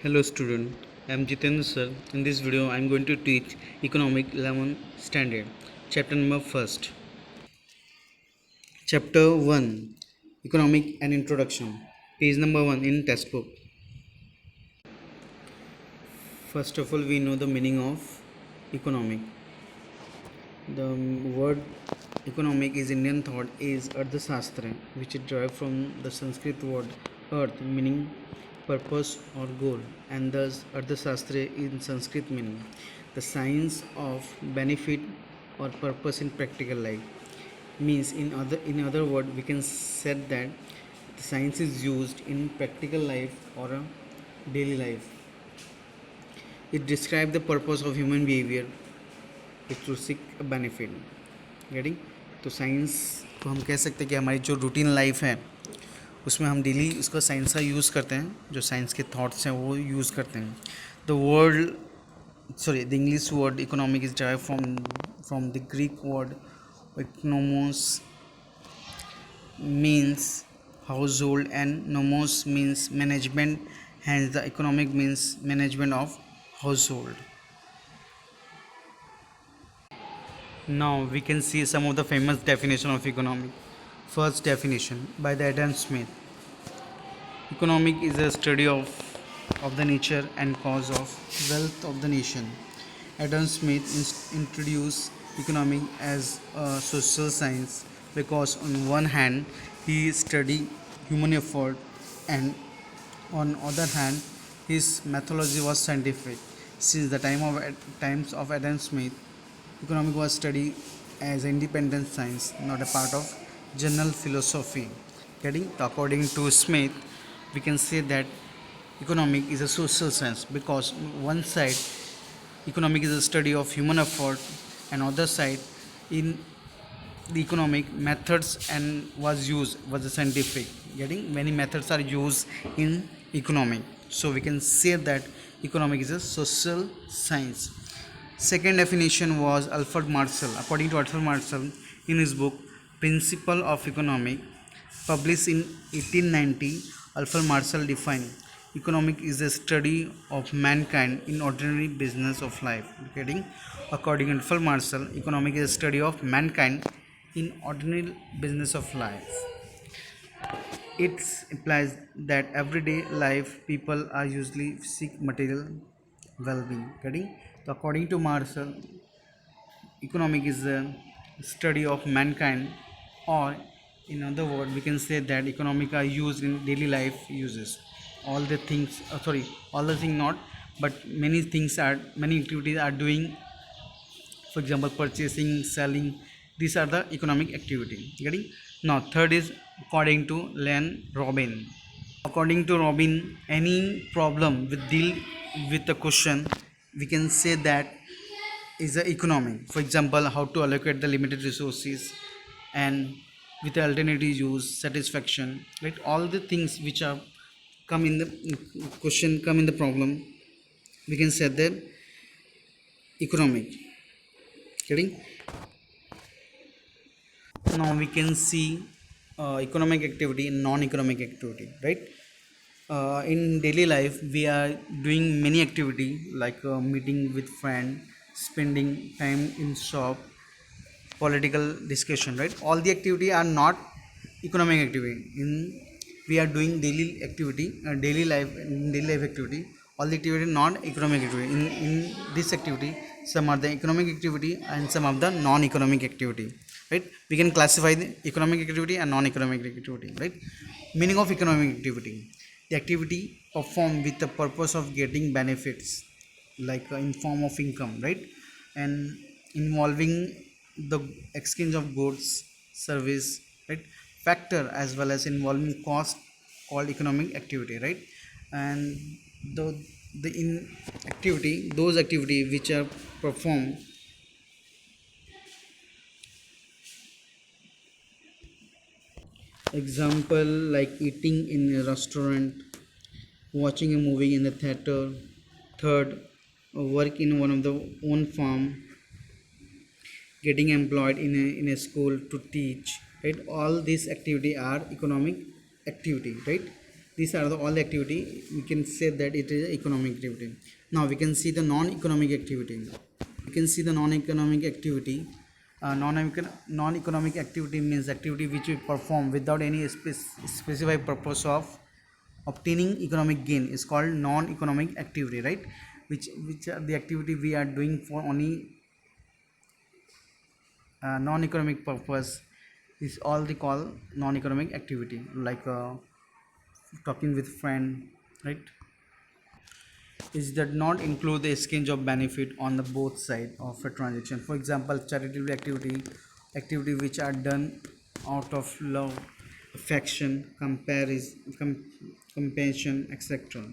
Hello student, I am Jitendra sir. In this video I am going to teach Economic 11 Standard, chapter number 1st. Chapter 1, Economic and Introduction, page number 1 in textbook. First of all, we know the meaning of economic. The word economic is Indian thought is Ardhashastra, which is derived from the Sanskrit word earth meaning purpose or goal, and thus Ardhashastra in Sanskrit meaning the science of benefit or purpose in practical life. Means in other word we can say that the science is used in practical life or a daily life. It describes the purpose of human behavior to seek benefit getting. तो science को हम कह सकते हैं कि हमारी जो routine life है उसमें हम डेली उसका साइंस का यूज़ करते हैं, जो साइंस के थॉट्स हैं वो यूज़ करते हैं। The English word economic is डाइव from the Greek word oikonomos means household and nomos means management, hence the economic means management of household. Now we can see some of the famous definition of economic. First definition by the Adam Smith. Economic is a study of the nature and cause of wealth of the nation. Adam Smith introduced economic as a social science because on one hand he studied human effort and on other hand his methodology was scientific. Since the times of Adam Smith, economic was studied as an independent science, not a part of general philosophy. Getting according to Smith, we can say that economic is a social science because one side economic is a study of human effort and other side in the economic methods and was a scientific. Getting many methods are used in economic, so we can say that economic is a social science. Second definition was Alfred Marshall. According to Alfred Marshall, in his book Principle of Economic, published in 1890, Alfred Marshall defined economic is a study of mankind in ordinary business of life. According to Alfred Marshall, economic is a study of mankind in ordinary business of life. It implies that everyday life people are usually seek material well-being. So according to Marshall, economic is a study of mankind, or in other words, we can say that economic are used in daily life uses. All the things, all the things not, but many activities are doing. For example, purchasing, selling. These are the economic activity. Getting now. Third is according to Len Robin. According to Robin, any problem with deal with a question, we can say that is the economic. For example, how to allocate the limited resources and with the alternative use, satisfaction, right? All the things which are come in the question, come in the problem, we can say that economic. Getting now we can see economic activity and non-economic activity, right? In daily life we are doing many activity like meeting with friend, spending time in shop, political discussion, right? All the activity are not economic activity. In we are doing daily activity, daily life activity. All the activity non economic activity. In this activity, some are the economic activity and some of the non economic activity, right? We can classify the economic activity and non economic activity, right? Meaning of economic activity: the activity performed with the purpose of getting benefits, like in form of income, right? And involving the exchange of goods, service, right? Factor as well as involving cost, called economic activity, right? And the in activity, those activity which are performed, example like eating in a restaurant, watching a movie in the theater. Third, work in one of the own farm, getting employed in a school to teach, right? All these activity are economic activity, right? These are the all activity. We can say that it is economic activity. Now we can see the non-economic activity. We can see the non-economic activity. Non-economic activity means activity which we perform without any specified purpose of obtaining economic gain is called non-economic activity, right? Which are the activity we are doing for only non-economic purpose is all they call non-economic activity, like talking with friend, right? Is that not include the exchange of benefit on the both side of a transaction. For example, charitable activity which are done out of love, affection, compassion, etc.